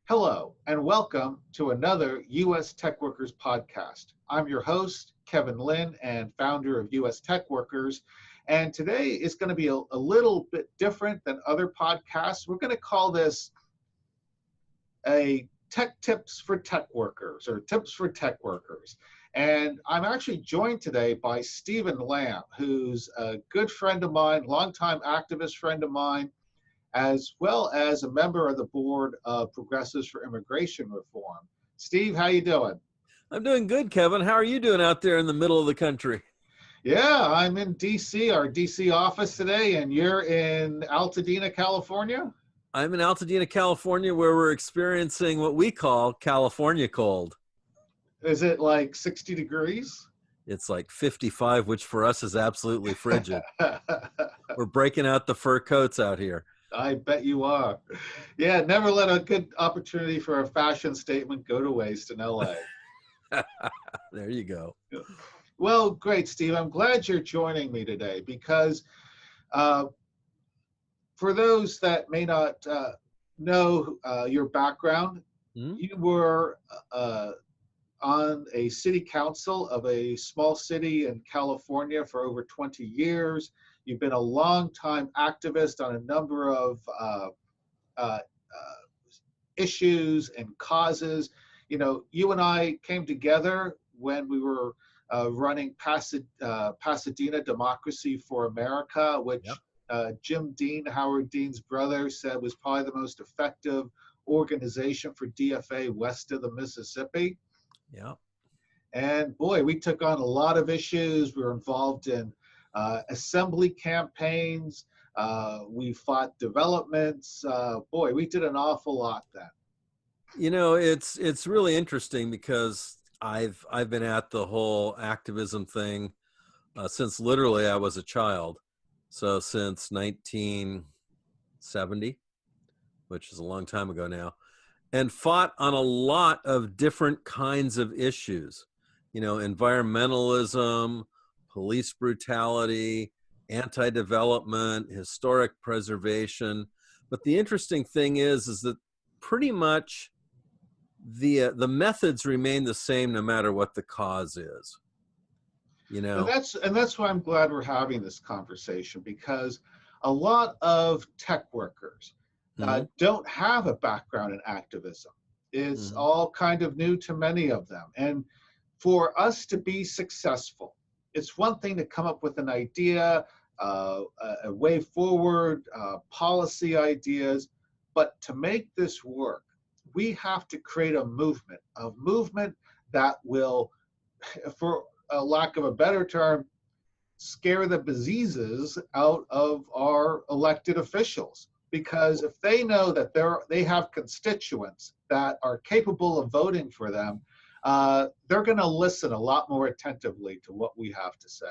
Hello, and welcome to another U.S. Tech Workers podcast. I'm your host, Kevin Lynn, and founder of U.S. Tech Workers. And today is going to be a little bit different than other podcasts. We're going to call this a Tech Tips for Tech Workers, or Tips for Tech Workers. And I'm actually joined today by Stephen Lamb, who's a good friend of mine, longtime activist friend of mine, as well as a member of the board of Progressives for Immigration Reform. Steve, how you doing? I'm doing good, Kevin. How are you doing out there in the middle of the country? Yeah, I'm in D.C., our D.C. office today, and you're in Altadena, California? I'm in Altadena, California, where we're experiencing what we call California cold. Is it like 60 degrees? It's like 55, which for us is absolutely frigid. We're breaking out the fur coats out here. I bet you are. Yeah, never let a good opportunity for a fashion statement go to waste in LA. There you go. Well, great, Steve. I'm glad you're joining me today because for those that may not know your background, you were on a city council of a small city in California for over 20 years. You've been a longtime activist on a number of issues and causes. You know, you and I came together when we were running Pasadena Democracy for America, which Jim Dean, Howard Dean's brother, said was probably the most effective organization for DFA west of the Mississippi. Yeah. And boy, we took on a lot of issues. We were involved in assembly campaigns. We fought developments. Boy, we did an awful lot then. You know, it's really interesting because I've been at the whole activism thing since literally I was a child. So since 1970, which is a long time ago now, and fought on a lot of different kinds of issues. You know, environmentalism, police brutality, anti-development, historic preservation. But the interesting thing is that pretty much the methods remain the same no matter what the cause is. You know, and that's why I'm glad we're having this conversation, because a lot of tech workers don't have a background in activism. It's all kind of new to many of them. And for us to be successful, it's one thing to come up with an idea, a way forward, policy ideas, but to make this work, we have to create a movement that will, for a lack of a better term, scare the bejesus out of our elected officials. Because if they know that they have constituents that are capable of voting for them, they're going to listen a lot more attentively to what we have to say.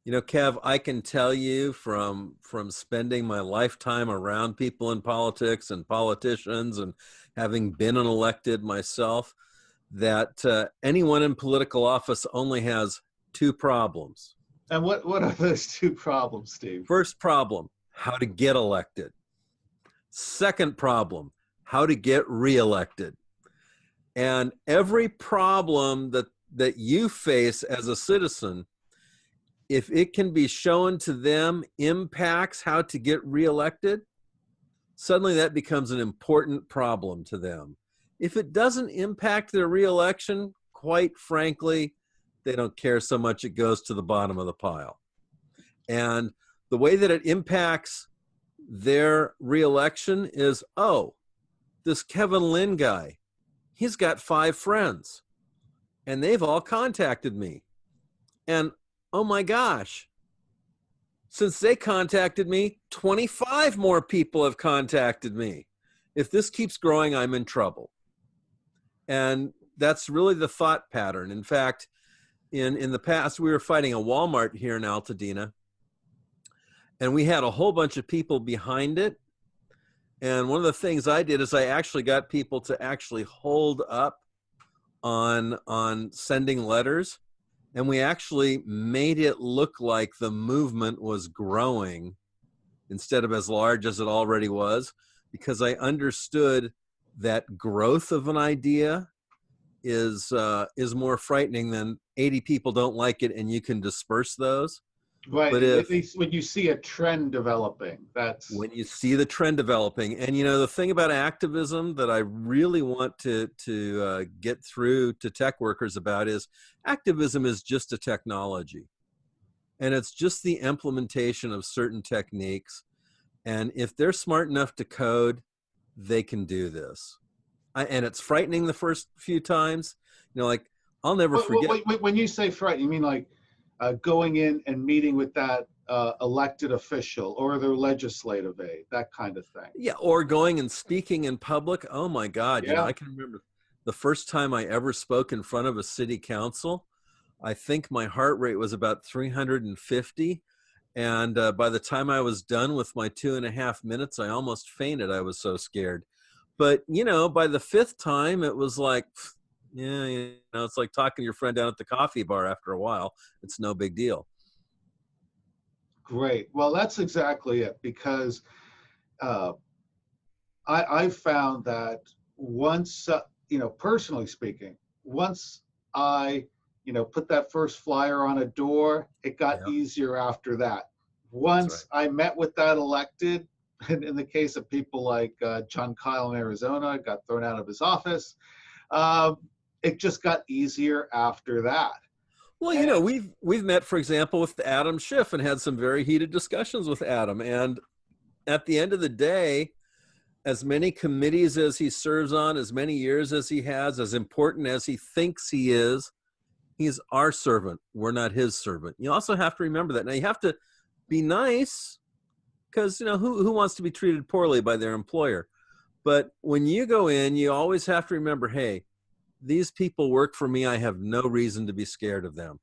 You know, Kev, I can tell you from spending my lifetime around people in politics and politicians and having been an elected myself, that anyone in political office only has two problems. And what are those two problems, Steve? First problem, how to get elected. Second problem, how to get reelected. And every problem that you face as a citizen, if it can be shown to them impacts how to get reelected, suddenly that becomes an important problem to them. If it doesn't impact their reelection, quite frankly, they don't care so much, it goes to the bottom of the pile. And the way that it impacts their reelection is, oh, this Kevin Lynn guy, he's got 5 friends and they've all contacted me. And oh my gosh, since they contacted me, 25 more people have contacted me. If this keeps growing, I'm in trouble. And that's really the thought pattern. In fact, in the past, we were fighting a Walmart here in Altadena. and we had a whole bunch of people behind it. And one of the things I did is I actually got people to actually hold up on sending letters, and we actually made it look like the movement was growing instead of as large as it already was, because I understood that growth of an idea is more frightening than 80 people don't like it and you can disperse those. Right. But At least when you see a trend developing, that's when you see the trend developing, and the thing about activism that I really want to get through to tech workers about is activism is just a technology, and it's just the implementation of certain techniques. And if they're smart enough to code, they can do this. And it's frightening the first few times. Like, I'll never forget. Wait, when you say frightening, you mean like going in and meeting with that elected official or their legislative aide, that kind of thing. Yeah, or going and speaking in public. Oh my God, Yeah. I can remember the first time I ever spoke in front of a city council. I think my heart rate was about 350. And by the time I was done with my 2.5 minutes, I almost fainted. I was so scared. But, by the fifth time, it was like, yeah, it's like talking to your friend down at the coffee bar after a while. It's no big deal. Great. Well, that's exactly it, because I've found that once, personally speaking, once I, put that first flyer on a door, it got easier after that. Once I met with that elected, in the case of people like John Kyle in Arizona, got thrown out of his office, it just got easier after that. Well, we've met, for example, with Adam Schiff and had some very heated discussions with Adam. And at the end of the day, as many committees as he serves on, as many years as he has, as important as he thinks he is, he's our servant. We're not his servant. You also have to remember that. Now, you have to be nice, because, who wants to be treated poorly by their employer? But when you go in, you always have to remember, hey, these people work for me. I have no reason to be scared of them.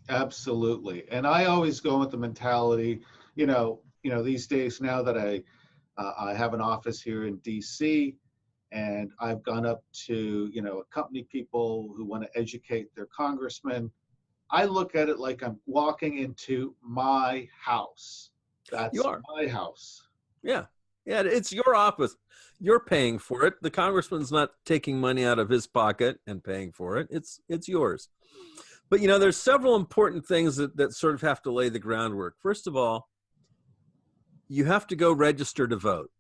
Absolutely. And I always go with the mentality, these days, now that I have an office here in DC, and I've gone up to, accompany people who want to educate their congressman. I look at it like I'm walking into my house. That's my house. Yeah. Yeah, it's your office. You're paying for it. The congressman's not taking money out of his pocket and paying for it. It's yours. But, there's several important things that sort of have to lay the groundwork. First of all, you have to go register to vote.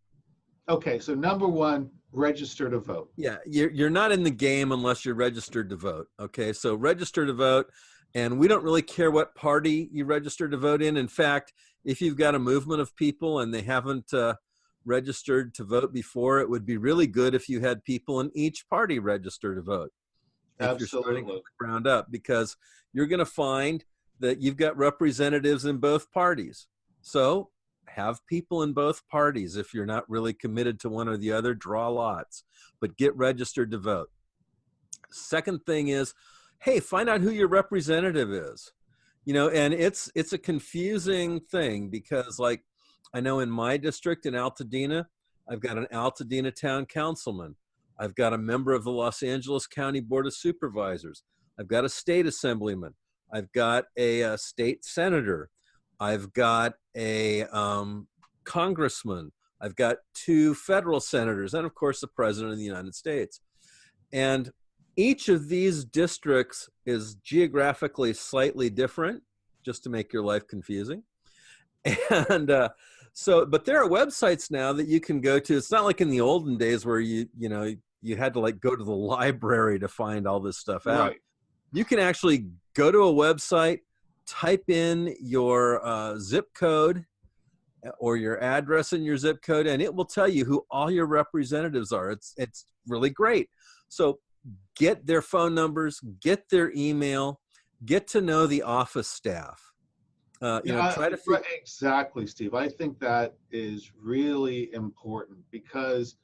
Okay, so number one, register to vote. Yeah, you're not in the game unless you're registered to vote. Okay, so register to vote, and we don't really care what party you register to vote in. In fact, if you've got a movement of people and they haven't registered to vote before, it would be really good if you had people in each party register to vote. Absolutely. If you're starting from the ground up, because you're going to find that you've got representatives in both parties. So have people in both parties. If you're not really committed to one or the other, draw lots, but get registered to vote. Second thing is, hey, find out who your representative is. And it's a confusing thing, because, like, I know in my district in Altadena, I've got an Altadena town councilman. I've got a member of the Los Angeles County Board of Supervisors. I've got a state assemblyman. I've got a state senator. I've got a congressman. I've got 2 federal senators, and of course the president of the United States. And each of these districts is geographically slightly different, just to make your life confusing. And but there are websites now that you can go to. It's not like in the olden days where you had to go to the library to find all this stuff out. Right. You can actually go to a website, type in your zip code or your address in your zip code, and it will tell you who all your representatives are. It's really great. So get their phone numbers, get their email, get to know the office staff. Try to exactly, Steve. I think that is really important, because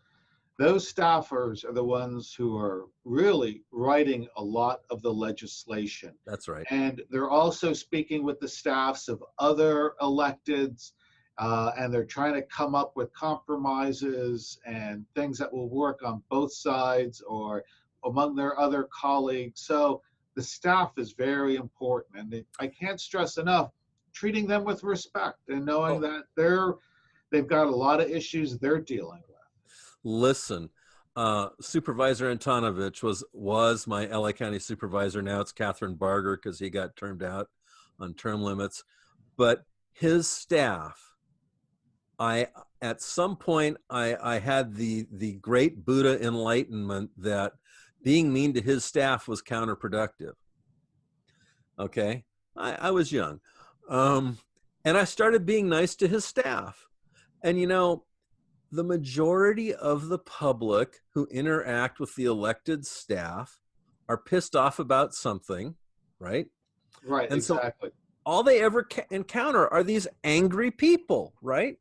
those staffers are the ones who are really writing a lot of the legislation. That's right. And they're also speaking with the staffs of other electeds. and they're trying to come up with compromises and things that will work on both sides or among their other colleagues. So the staff is very important, and I can't stress enough treating them with respect and knowing Oh, that they've got a lot of issues they're dealing with. listen, Supervisor Antonovich was my LA County supervisor. Now it's Catherine Barger because he got termed out on term limits. But his staff, at some point I had the great Buddha enlightenment that being mean to his staff was counterproductive. Okay, I was young, and I started being nice to his staff. And you know, the majority of the public who interact with the elected staff are pissed off about something, right? Right, And so exactly. all they ever encounter are these angry people, right?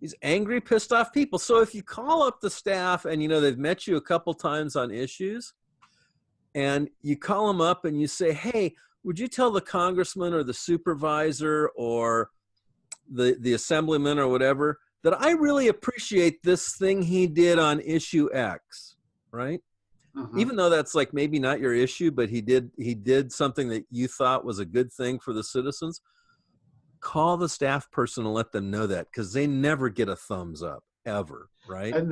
These angry, pissed off people. So if you call up the staff and you know they've met you a couple times on issues, and you call them up and you say, hey, would you tell the congressman or the supervisor or the assemblyman or whatever that I really appreciate this thing he did on issue X, right? Even though that's like maybe not your issue, but he did something that you thought was a good thing for the citizens. Call the staff person and let them know that, because they never get a thumbs up ever, right? And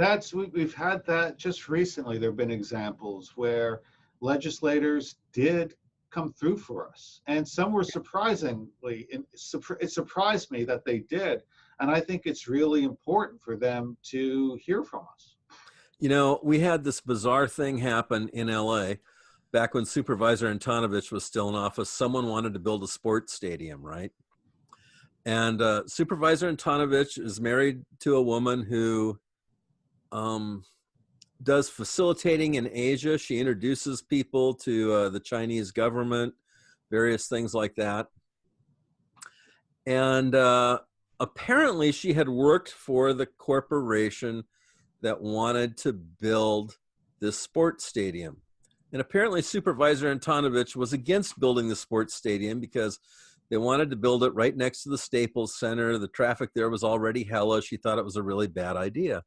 we've had that just recently. There have been examples where legislators did come through for us, and some were surprisingly, it surprised me that they did. And I think it's really important for them to hear from us. You know, we had this bizarre thing happen in LA back when Supervisor Antonovich was still in office. Someone wanted to build a sports stadium, right? And Supervisor Antonovich is married to a woman who does facilitating in Asia. She introduces people to the Chinese government, various things like that. And apparently she had worked for the corporation that wanted to build this sports stadium. And apparently Supervisor Antonovich was against building the sports stadium because they wanted to build it right next to the Staples Center. The traffic there was already hella. She thought it was a really bad idea.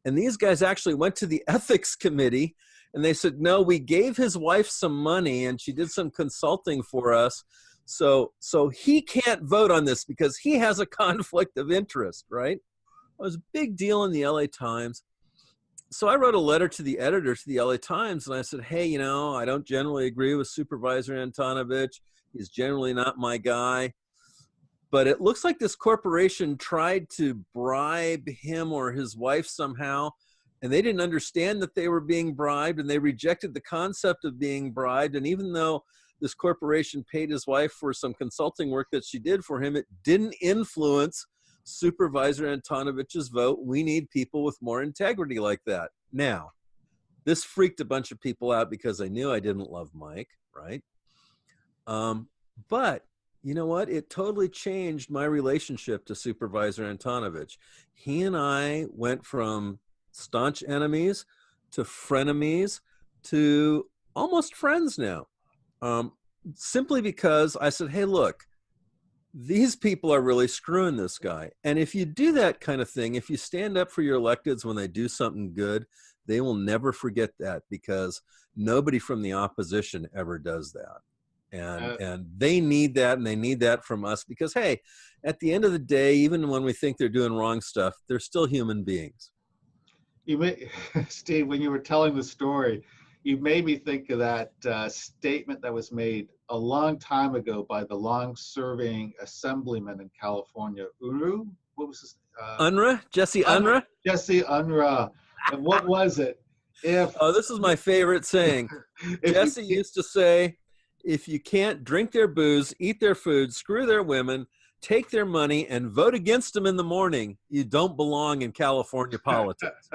And these guys actually went to the ethics committee and they said, no, we gave his wife some money and she did some consulting for us. So he can't vote on this because he has a conflict of interest, right? It was a big deal in the LA Times. So I wrote a letter to the editor to the LA Times and I said, hey, you know, I don't generally agree with Supervisor Antonovich. He's generally not my guy. But it looks like this corporation tried to bribe him or his wife somehow, and they didn't understand that they were being bribed, and they rejected the concept of being bribed. And even though this corporation paid his wife for some consulting work that she did for him, it didn't influence Supervisor Antonovich's vote. We need people with more integrity like that. Now, this freaked a bunch of people out because they knew I didn't love Mike, right? But you know what? It totally changed my relationship to Supervisor Antonovich. He and I went from staunch enemies to frenemies to almost friends now. Simply because I said, hey, look, these people are really screwing this guy. And if you do that kind of thing, if you stand up for your electeds when they do something good, they will never forget that, because nobody from the opposition ever does that. And they need that, and they need that from us, because, hey, at the end of the day, even when we think they're doing wrong stuff, they're still human beings. Steve, when you were telling the story, you made me think of that statement that was made a long time ago by the long-serving assemblyman in California, Uru. What was his? Unruh? Jesse Unruh? Jesse Unruh. And what was it? This is my favorite saying. Jesse used to say, if you can't drink their booze, eat their food, screw their women, take their money, and vote against them in the morning, you don't belong in California politics.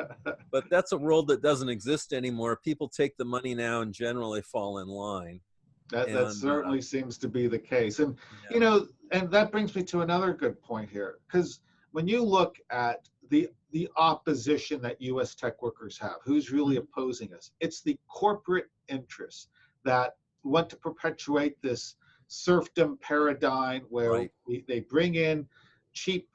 But that's a world that doesn't exist anymore. People take the money now and generally fall in line. That certainly seems to be the case. And, yeah, you know, and that brings me to another good point here, because when you look at the opposition that U.S. tech workers have, who's really opposing us, it's the corporate interests that want to perpetuate this serfdom paradigm where they bring in cheap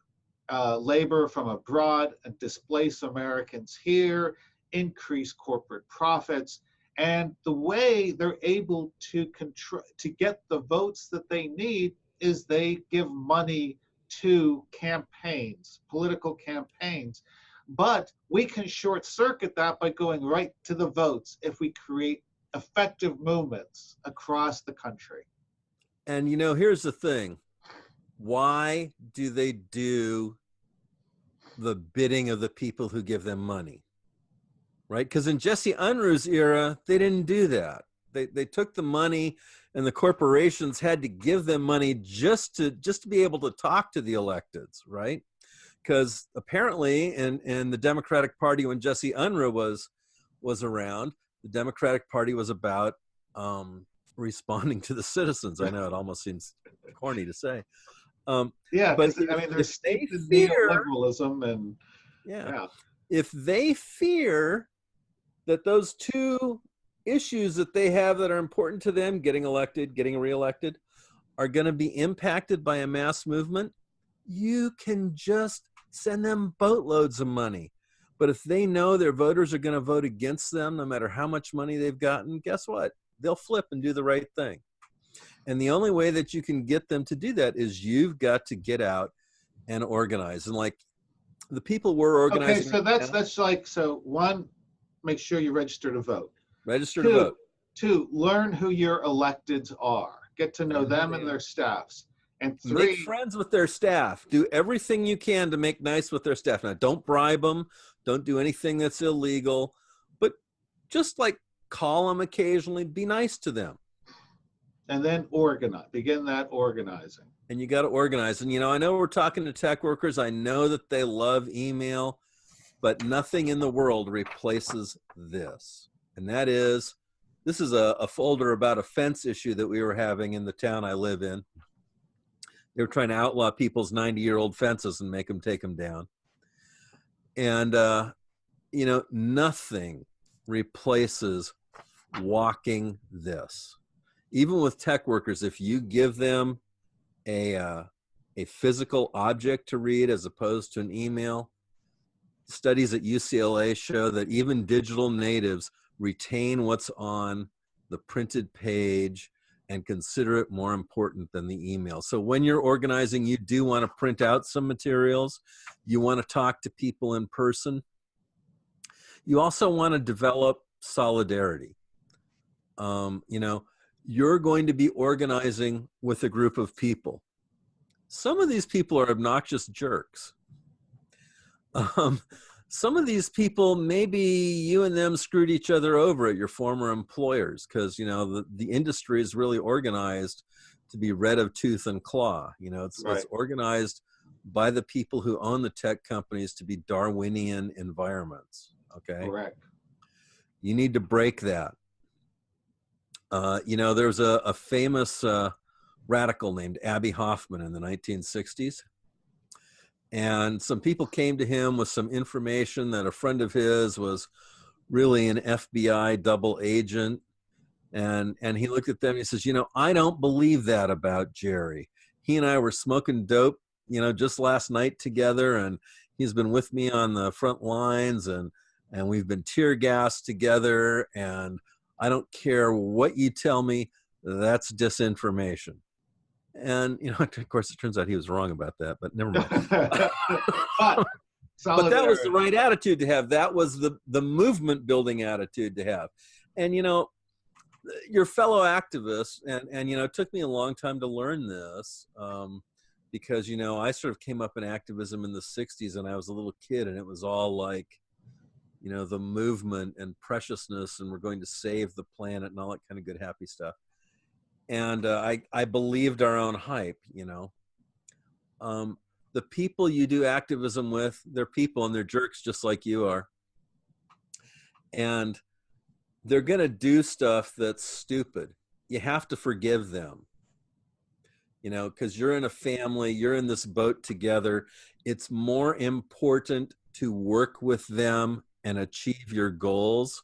labor from abroad and displace Americans here, increase corporate profits. And the way they're able to get the votes that they need is they give money to campaigns, political campaigns. But we can short circuit that by going right to the votes if we create effective movements across the country. And here's the thing. Why do they do the bidding of the people who give them money? Right? Because in Jesse Unruh's era, they didn't do that. They took the money, and the corporations had to give them money just to be able to talk to the electeds, right? Because apparently in the Democratic Party, when Jesse Unruh was around, the Democratic Party was about responding to the citizens. I know it almost seems corny to say. Yeah, but I mean, there's steeped in neoliberalism, and yeah, if they fear that those two issues that they have that are important to them, getting elected, getting reelected, are going to be impacted by a mass movement, you can just send them boatloads of money. But if they know their voters are going to vote against them, no matter how much money they've gotten, guess what? They'll flip and do the right thing. And the only way that you can get them to do that is you've got to get out and organize. And like the people we're organizing. Okay, so that's like, so one, make sure you register to vote. Register to vote. Two, learn who your electeds are. Get to know them and their staffs. And three, make friends with their staff. Do everything you can to make nice with their staff. Now, don't bribe them. Don't do anything that's illegal. But just like call them occasionally. Be nice to them. And then organize. Begin that organizing. And you got to organize. And, I know we're talking to tech workers. I know that they love email, but nothing in the world replaces this. And that is, this is a folder about a fence issue that we were having in the town I live in. They were trying to outlaw people's 90-year-old fences and make them take them down. And, nothing replaces walking this. Even with tech workers, if you give them a physical object to read as opposed to an email, studies at UCLA show that even digital natives retain what's on the printed page and consider it more important than the email. So when you're organizing, you do want to print out some materials. You want to talk to people in person. You also want to develop solidarity. You're going to be organizing with a group of people. Some of these people are obnoxious jerks. Some of these people, maybe you and them screwed each other over at your former employers because, the industry is really organized to be red of tooth and claw. It's organized by the people who own the tech companies to be Darwinian environments. Okay. Correct. You need to break that. There's a famous radical named Abby Hoffman in the 1960s. And some people came to him with some information that a friend of his was really an FBI double agent. And he looked at them and he says, I don't believe that about Jerry. He and I were smoking dope, just last night together. And he's been with me on the front lines and we've been tear gassed together. And I don't care what you tell me, that's disinformation. And, of course, it turns out he was wrong about that, but never mind. But that was the right attitude to have. That was the movement building attitude to have. And, your fellow activists, and it took me a long time to learn this because, I sort of came up in activism in the 60s and I was a little kid and it was all like, the movement and preciousness and we're going to save the planet and all that kind of good, happy stuff. And I believed our own hype, the people you do activism with, they're people and they're jerks just like you are. And they're going to do stuff that's stupid. You have to forgive them, because you're in a family, you're in this boat together. It's more important to work with them and achieve your goals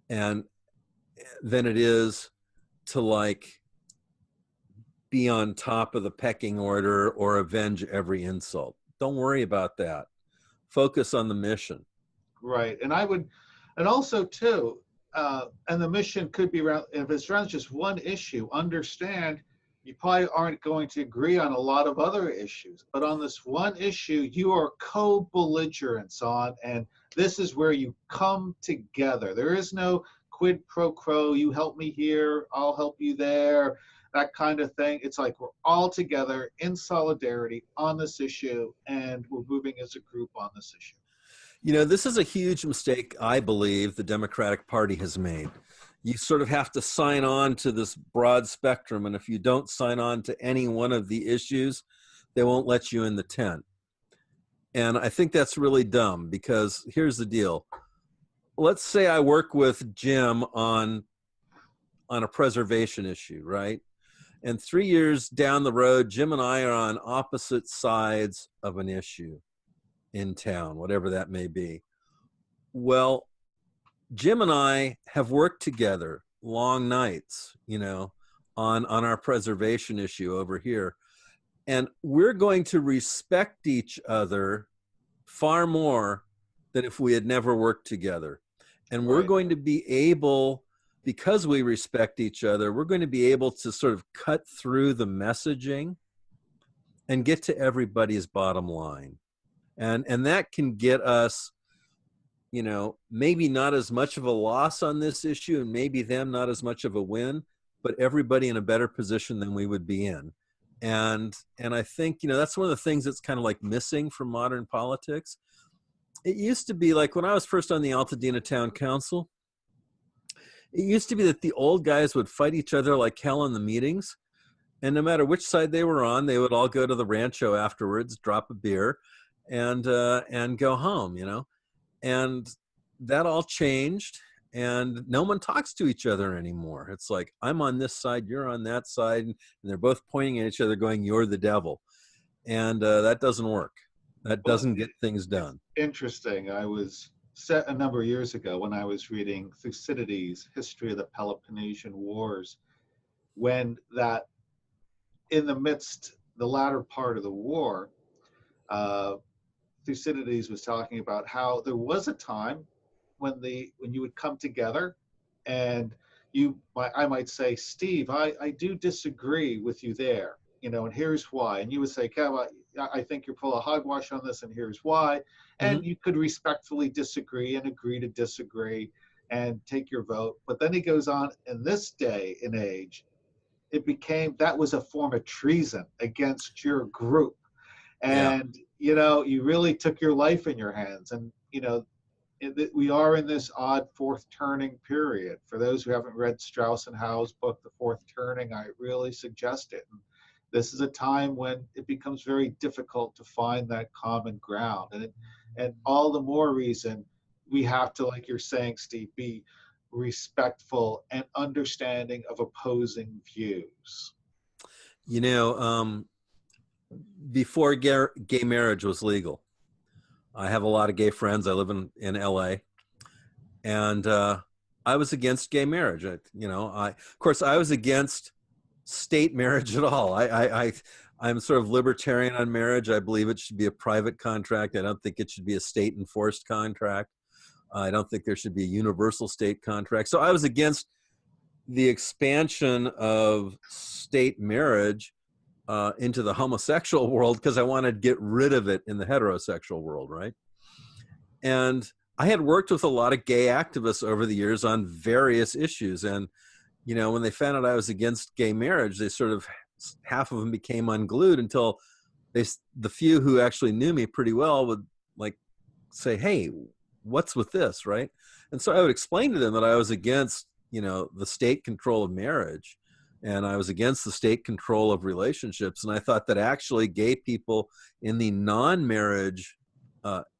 and than it is to be on top of the pecking order or avenge every insult. Don't worry about that. Focus on the mission. Right. And also too, and the mission could be around, if it's around just one issue, understand you probably aren't going to agree on a lot of other issues, but on this one issue, you are co-belligerents on, and this is where you come together. There is no quid pro quo, you help me here, I'll help you there, that kind of thing. It's like we're all together in solidarity on this issue, and we're moving as a group on this issue. You know, this is a huge mistake, I believe, the Democratic Party has made. You sort of have to sign on to this broad spectrum, and if you don't sign on to any one of the issues, they won't let you in the tent. And I think that's really dumb, because here's the deal. Let's say I work with Jim on a preservation issue, right? And 3 years down the road, Jim and I are on opposite sides of an issue in town, whatever that may be. Well, Jim and I have worked together long nights, you know, on our preservation issue over here. And we're going to respect each other far more than if we had never worked together. And we're going to be able, because we respect each other, we're going to be able to sort of cut through the messaging and get to everybody's bottom line. And that can get us, you know, maybe not as much of a loss on this issue, and maybe them not as much of a win, but everybody in a better position than we would be in. And I think, you know, that's one of the things that's kind of like missing from modern politics. It used to be like when I was first on the Altadena Town Council, it used to be that the old guys would fight each other like hell in the meetings. And no matter which side they were on, they would all go to the rancho afterwards, drop a beer, and go home, you know. And that all changed, and no one talks to each other anymore. It's like, I'm on this side, you're on that side, and they're both pointing at each other going, you're the devil. And that doesn't work. That doesn't get things done. Interesting. I was set a number of years ago when I was reading Thucydides' History of the Peloponnesian Wars, when that in the midst, the latter part of the war, Thucydides was talking about how there was a time when you would come together, and I might say, Steve, I do disagree with you there, you know, and here's why. And you would say, Kev, I think you're full of hogwash on this, and here's why. And you could respectfully disagree and agree to disagree and take your vote. But then he goes on, in this day and age, that was a form of treason against your group. And, you know, you really took your life in your hands. And, you know, we are in this odd fourth turning period. For those who haven't read Strauss and Howe's book, The Fourth Turning, I really suggest it. And this is a time when it becomes very difficult to find that common ground. And all the more reason we have to, like you're saying, Steve, be respectful and understanding of opposing views. You know, before gay marriage was legal, I have a lot of gay friends. I live in LA, and I was against gay marriage. Of course, I was against state marriage at all. I'm sort of libertarian on marriage. I believe it should be a private contract. I don't think it should be a state enforced contract. I don't think there should be a universal state contract. So I was against the expansion of state marriage into the homosexual world, because I wanted to get rid of it in the heterosexual world, right? And I had worked with a lot of gay activists over the years on various issues. And, you know, when they found out I was against gay marriage, they sort of, half of them became unglued until the few who actually knew me pretty well would like say, hey, what's with this, right? And so I would explain to them that I was against, you know, the state control of marriage, and I was against the state control of relationships. And I thought that actually gay people in the non-marriage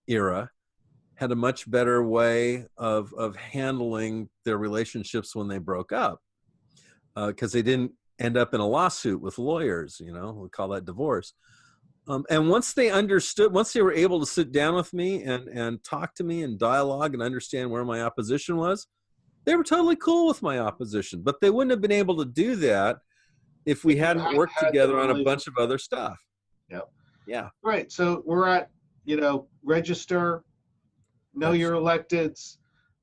era had a much better way of handling their relationships when they broke up, because they didn't end up in a lawsuit with lawyers, you know, we call that divorce. And once they understood, once they were able to sit down with me and talk to me and dialogue and understand where my opposition was, they were totally cool with my opposition. But they wouldn't have been able to do that if we hadn't worked together on a bunch of other stuff. Yep. Yeah. Right. So we're at, register, know That's your electeds,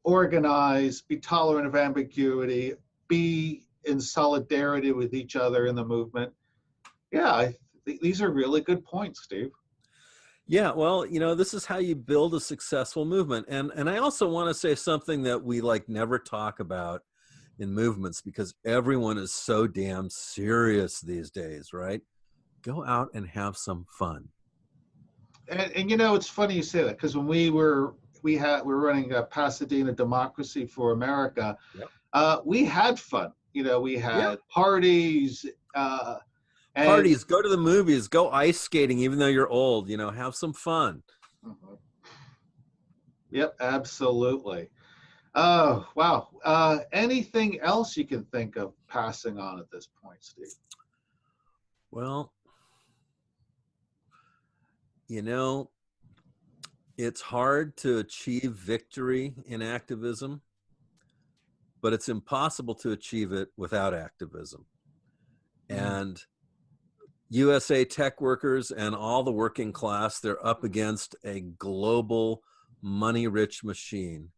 organize, be tolerant of ambiguity, be in solidarity with each other in the movement. Yeah, these are really good points, Steve. Yeah, well, this is how you build a successful movement. And I also want to say something that we like never talk about in movements because everyone is so damn serious these days, right? Go out and have some fun. And it's funny you say that because when we were running a Pasadena Democracy for America, Yep. we had fun. We Yeah. had parties, and Parties, go to the movies, go ice skating, even though you're old, have some fun. Mhm. Yep, absolutely. Oh, wow. Anything else you can think of passing on at this point, Steve? Well, you know, it's hard to achieve victory in activism, but it's impossible to achieve it without activism. And USA tech workers and all the working class, they're up against a global money-rich machine.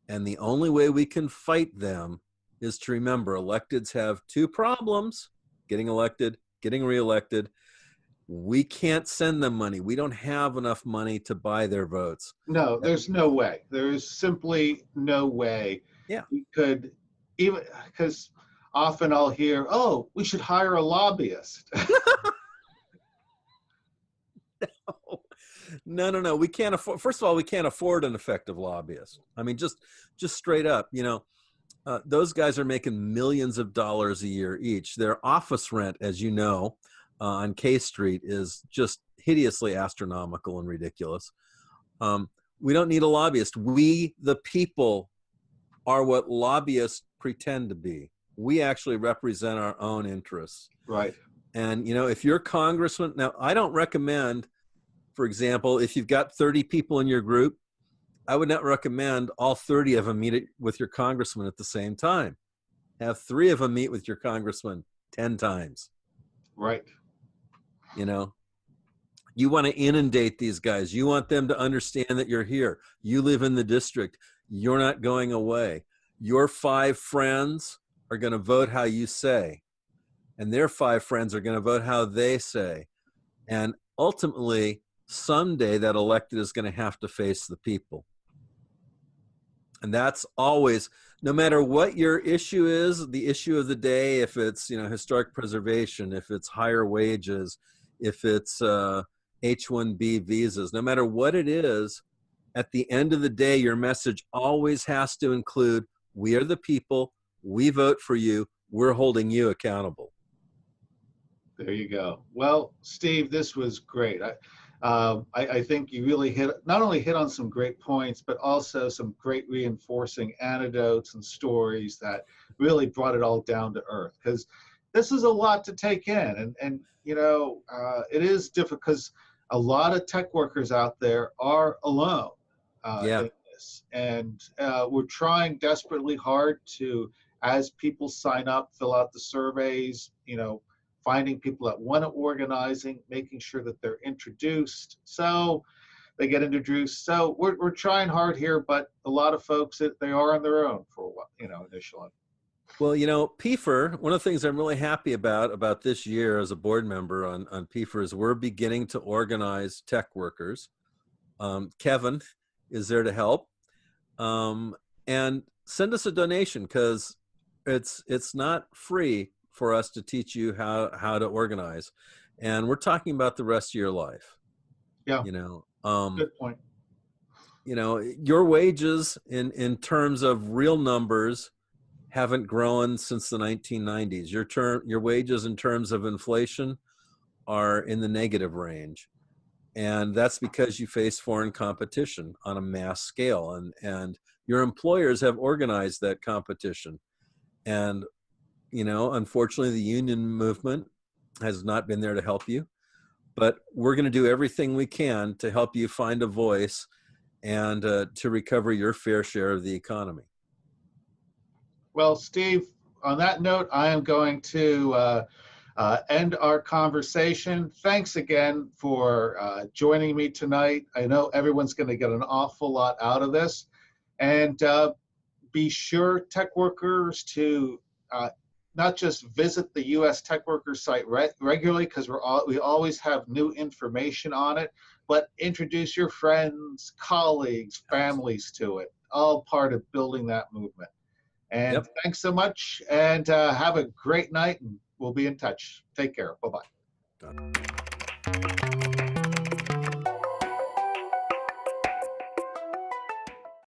And the only way we can fight them is to remember electeds have two problems: getting elected, getting reelected. We can't send them money. We don't have enough money to buy their votes. No, there's no way. There is simply no way Yeah. we could, even because often I'll hear, oh, we should hire a lobbyist. No. We can't afford. First of all, we can't afford an effective lobbyist. I mean, just straight up, those guys are making millions of dollars a year each. Their office rent, as you know, on K Street is just hideously astronomical and ridiculous. We don't need a lobbyist. We, the people, are what lobbyists pretend to be. We actually represent our own interests. Right. And, if you're congressman, now I don't recommend, for example, if you've got 30 people in your group, I would not recommend all 30 of them meet with your congressman at the same time. Have 3 of them meet with your congressman 10 times. Right. You want to inundate these guys. You want them to understand that you're here. You live in the district. You're not going away. Your 5 friends are going to vote how you say, and their 5 friends are going to vote how they say. And ultimately, someday that elected is going to have to face the people. And that's always, no matter what your issue is, the issue of the day, if it's, historic preservation, if it's higher wages, if it's H-1B visas, no matter what it is, at the end of the day, your message always has to include, we are the people, we vote for you, we're holding you accountable. There you go. Well, Steve, this was great. I think you really not only hit on some great points, but also some great reinforcing anecdotes and stories that really brought it all down to earth. Because this is a lot to take in, and it is difficult because a lot of tech workers out there are alone in this, and we're trying desperately hard to, as people sign up, fill out the surveys, finding people that want to organizing, making sure that they're introduced. So they get introduced. So we're trying hard here, but a lot of folks, they are on their own for a while, initially. Well, PFER, one of the things I'm really happy about this year as a board member on PFER is we're beginning to organize tech workers. Kevin is there to help. And send us a donation because it's not free for us to teach you how to organize. And we're talking about the rest of your life. Yeah. Good point. Your wages in terms of real numbers haven't grown since the 1990s. Your wages in terms of inflation are in the negative range. And that's because you face foreign competition on a mass scale. And your employers have organized that competition. And, unfortunately, the union movement has not been there to help you. But we're going to do everything we can to help you find a voice and to recover your fair share of the economy. Well, Steve, on that note, I am going to end our conversation. Thanks again for joining me tonight. I know everyone's going to get an awful lot out of this. And be sure, tech workers, to not just visit the U.S. Tech Workers site regularly, because we always have new information on it, but introduce your friends, colleagues, families to it. All part of building that movement. And thanks so much, and have a great night, and we'll be in touch. Take care. Bye-bye.